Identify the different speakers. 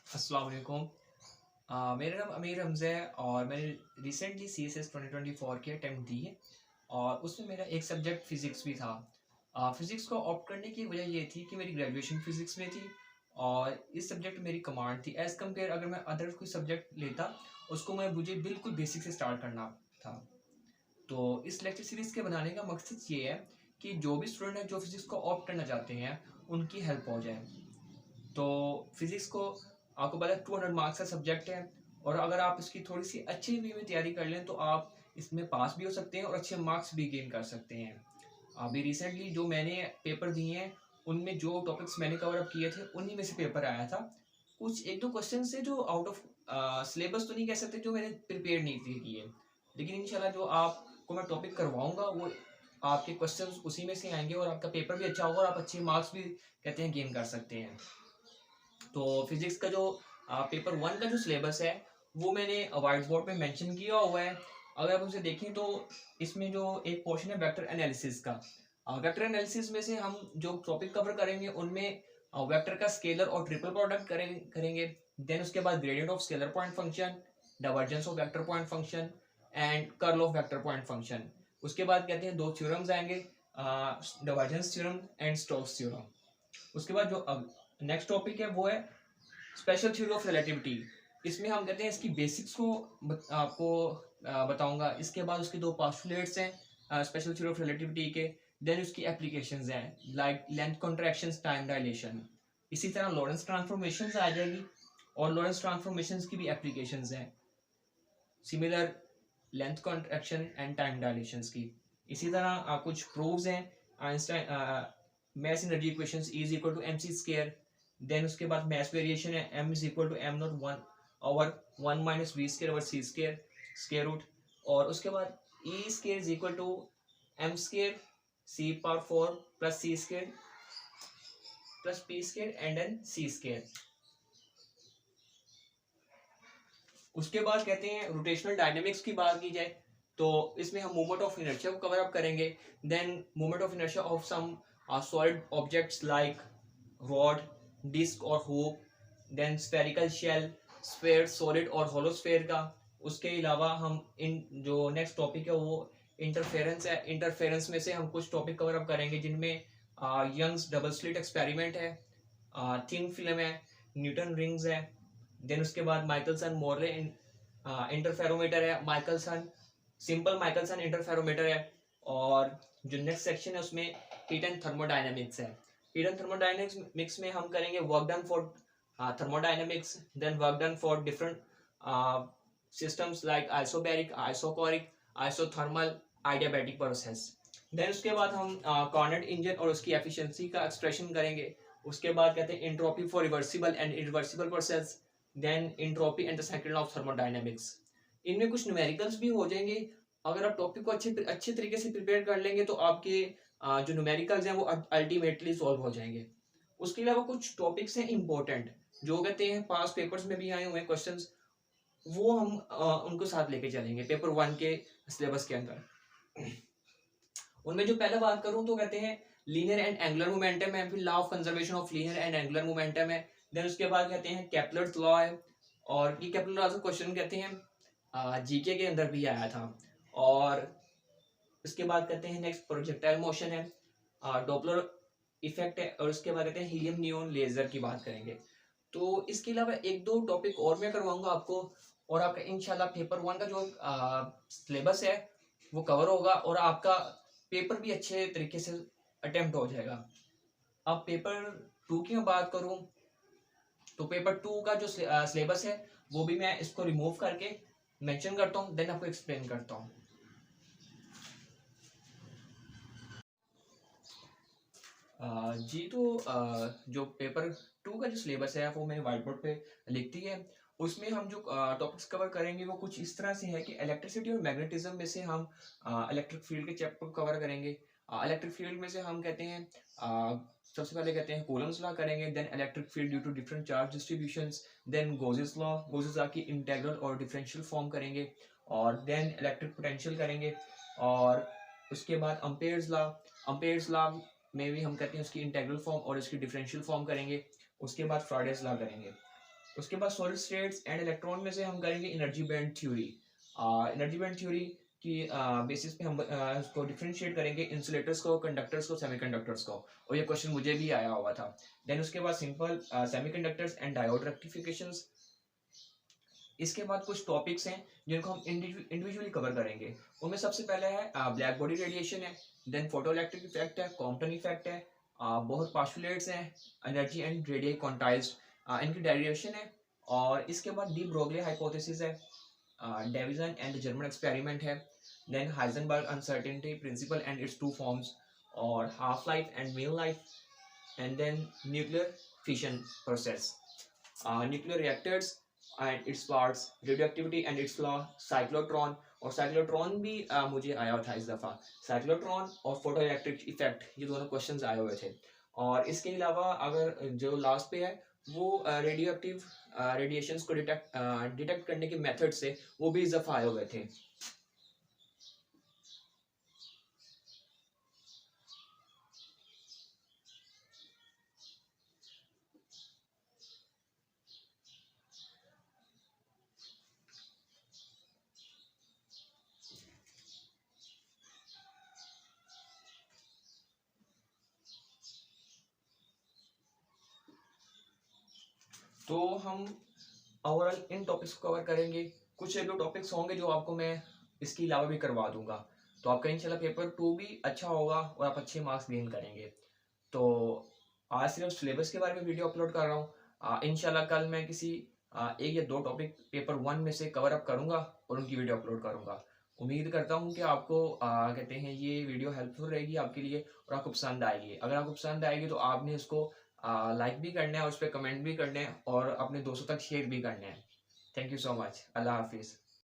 Speaker 1: अस्सलाम वालेकुम। मेरा नाम अमीर हमज़ा है और मैंने रिसेंटली CSS 2024 की अटैम्प्ट दी है और उसमें मेरा एक सब्जेक्ट फ़िज़िक्स भी था। फ़िज़िक्स को ऑप्ट करने की वजह ये थी कि मेरी ग्रेजुएशन फ़िज़िक्स में थी और इस सब्जेक्ट में मेरी कमांड थी एज़ कम्पेयर अगर मैं अदर कोई सब्जेक्ट लेता उसको मुझे बिल्कुल बेसिक से स्टार्ट करना था। तो इस लेक्चर सीरीज़ के बनाने का मकसद ये है कि जो भी स्टूडेंट है जो फ़िज़िक्स को ऑप्ट करना चाहते हैं उनकी हेल्प हो जाए। तो फिजिक्स को आपको पता है 200 मार्क्स का सब्जेक्ट है और अगर आप इसकी थोड़ी सी अच्छी वे में तैयारी कर लें तो आप इसमें पास भी हो सकते हैं और अच्छे मार्क्स भी गेन कर सकते हैं। अभी रिसेंटली जो मैंने पेपर दिए हैं उनमें जो टॉपिक्स मैंने कवर अप किए थे उन्हीं में से पेपर आया था। कुछ एक दो क्वेश्चन से जो आउट ऑफ सिलेबस तो नहीं कह सकते, जो मैंने प्रिपेयर नहीं थे किए, लेकिन इंशाल्लाह जो आपको मैं टॉपिक करवाऊंगा वो आपके क्वेश्चंस उसी में से आएंगे और आपका पेपर भी अच्छा होगा और आप अच्छे मार्क्स भी कहते हैं गेन कर सकते हैं। तो फिजिक्स का जो पेपर वन का जो सिलेबस है वो मैंने व्हाइट बोर्ड पे मेंशन किया हुआ है। अगर आप उसे देखें तो इसमें जो एक पोर्शन है वेक्टर एनालिसिस का, वेक्टर एनालिसिस में से हम जो टॉपिक कवर करेंगे उनमें वेक्टर का स्केलर और ट्रिपल प्रोडक्ट करेंगे। देन उसके बाद gradient of scalar point function, divergence of vector point function and curl of vector point function. उसके बाद कहते हैं दो थ्योरम्स आएंगे, divergence theorem and Stokes theorem. उसके बाद जो नेक्स्ट टॉपिक है वो है स्पेशल थ्योरी ऑफ रिलेटिविटी। इसमें हम कहते हैं इसकी बेसिक्स को आपको बताऊंगा। इसके बाद उसके दो पोस्टुलेट्स हैं स्पेशल थ्योरी ऑफ रिलेटिविटी के। देन उसकी एप्लीकेशंस हैं like length contractions, time dilation. इसी तरह लॉरेंस ट्रांसफॉर्मेशंस आ जाएगी और लॉरेंस ट्रांसफॉर्मेशंस की भी एप्लीकेशंस हैं similar length contraction and time dilations की। इसी तरह कुछ प्रूव्स हैं Einstein mass energy equations E is equal to mc square। Then उसके बाद mass variation है m is equal to m not 1 over 1 minus v square over c square square root। और उसके बाद E square is equal to m square c power 4 plus c square plus p square and then c square। उसके बाद कहते हैं rotational dynamics की बात की जाए तो इसमें हम मूवमेंट ऑफ इनर्शिया को कवर अप करेंगे। Then movement of inertia of some solid objects like rod, disc और hook. Then spherical shell, sphere, solid और होलो स्फेयर का। उसके अलावा हम इन जो नेक्स्ट टॉपिक है वो इंटरफेरेंस है। इंटरफेरेंस में से हम कुछ टॉपिक कवर अप करेंगे जिनमें यंग्स डबल स्लिट एक्सपेरिमेंट है, थिन फिल्म है, न्यूटन रिंग्स है। देन उसके बाद माइकलसन मोरले इंटरफेरोमीटर है, माइकलसन सिंपल माइकलसन इंटरफेरोमीटर है। और जो नेक्स्ट सेक्शन है उसमें हीट एंड थर्मोडायनेमिक्स है। हीट एंड थर्मोडायनेमिक्स में हम करेंगे work done for thermodynamics, then work done for different systems like isobaric, isochoric, isothermal, adiabatic process. देन उसके बाद हम कॉर्नेट इंजन और उसकी एफिशिएंसी का एक्सप्रेशन करेंगे। उसके बाद कहते हैं entropy for reversible and irreversible process, then entropy and the cycle of thermodynamics. इनमें कुछ न्यूमेरिकल्स भी हो जाएंगे। अगर आप टॉपिक को अच्छे तरीके से प्रिपेयर कर लेंगे तो आपके जो न्यूमेरिकल्स हैं वो अल्टीमेटली सॉल्व हो जाएंगे। उसके अलावा कुछ टॉपिक्स हैं इंपॉर्टेंट जो कहते हैं पास पेपर्स में भी आए हुए हैं क्वेश्चंस, वो हम उनको साथ लेके चलेंगे पेपर वन के सिलेबस के अंदर। उनमें जो पहले बात करूं तो कहते हैं लीनियर एंड एंगुलर मोमेंटम है, फिर law of conservation of linear and angular momentum है। देन उसके बाद कहते हैं केपलर्स लॉ है और ये केपलर लॉ से क्वेश्चन कहते हैं जीके के अंदर भी आया था। और उसके बाद कहते हैं नेक्स्ट प्रोजेक्टाइल मोशन है, डॉपलर इफेक्ट है और उसके बाद कहते हैं हीलियम नियॉन लेजर की बात करेंगे। तो इसके अलावा एक दो टॉपिक और मैं करवाऊंगा आपको और आपका इंशाल्लाह पेपर वन का जो सिलेबस है वो कवर होगा और आपका पेपर भी अच्छे तरीके से अटेम्प्ट हो जाएगा। अब पेपर टू की मैं बात करूं तो पेपर टू का जो सिलेबस है वो भी मैं इसको रिमूव करके मेंशन करता हूं, देन आपको एक्सप्लेन करता हूं। जी तो जो पेपर टू का जो सिलेबस है वो मैंने व्हाइट बोर्ड पे लिख दी है। उसमें हम जो टॉपिक्स कवर करेंगे वो कुछ इस तरह से है कि इलेक्ट्रिसिटी और मैग्नेटिज्म में से हम इलेक्ट्रिक फील्ड के चैप्टर कवर करेंगे। इलेक्ट्रिक फील्ड में से हम कहते हैं सबसे पहले कहते हैं कूलम्स लॉ करेंगे, then electric field due to different charge distributions, then Gauss's law, Gauss's law की इंटीग्रल और डिफरेंशियल फॉर्म करेंगे और देन इलेक्ट्रिक पोटेंशियल करेंगे। और उसके बाद अम्पेयर्स लॉ में भी हम कहते हैं उसकी इंटीग्रल फॉर्म और उसकी डिफरेंशियल फॉर्म करेंगे। उसके बाद फ्राइडेज लॉ करेंगे। उसके बाद सॉलिड स्टेट्स एंड इलेक्ट्रॉन में से हम करेंगे energy band theory. Energy band theory की बेसिस पे हम उसको डिफरेंशिएट करेंगे इंसुलेटर्स को, कंडक्टर्स को, सेमीकंडक्टर्स को, और ये क्वेश्चन मुझे भी आया हुआ था। देन उसके बाद सिंपल सेमीकंडक्टर्स एंड डायोड रेक्टिफिकेशंस। इसके बाद कुछ टॉपिक्स हैं जिनको हम इंडिविजुअली कवर करेंगे। उनमें सबसे पहले है ब्लैक बॉडी रेडिएशन है, देन फोटो इलेक्ट्रिक इफेक्ट है, कॉम्पटन इफेक्ट है, बहुत पास्टुलेट्स हैं, एनर्जी एंड रेडियो क्वांटाइज्ड इनकी डेरिवेशन है, और इसके बाद डी ब्रोगली हाइपोथेसिस है, डेविसन एंड जर्मन एक्सपेरिमेंट है, then Heisenberg uncertainty principle and its two forms, और half life and mean life, and then nuclear fission process, nuclear reactors and its parts, radioactivity and its law, cyclotron, और cyclotron भी मुझे आया था इस दफ़ा। Cyclotron और फोटो इलेक्ट्रिक इफेक्ट, ये दोनों क्वेश्चंस आए हुए थे। और इसके अलावा अगर जो लास्ट पे है वो रेडियो एक्टिव रेडिएशंस को डिटेक्ट करने के मेथड से, वो भी इस दफ़ा आए हुए थे। तो हम ओवरऑल इन टॉपिक्स को कवर करेंगे। कुछ एक दो टॉपिक्स होंगे जो आपको मैं इसके अलावा भी करवा दूंगा, तो आपका इंशाल्लाह पेपर 2 भी अच्छा होगा और आप अच्छे मार्क्स गेन करेंगे। तो आज सिर्फ सिलेबस के बारे में वीडियो अपलोड कर रहा हूँ। इंशाल्लाह कल मैं किसी एक या दो टॉपिक पेपर 1 में से कवर अप करूँगा और उनकी वीडियो अपलोड करूँगा। उम्मीद करता हूँ कि आपको कहते हैं ये वीडियो हेल्पफुल रहेगी आपके लिए और आपको पसंद आएगी। अगर आपको पसंद आएगी तो आपने इसको लाइक भी करना है, उस पर कमेंट भी करना है और अपने दोस्तों तक शेयर भी करना है। Thank you so much. अल्लाह हाफिज़।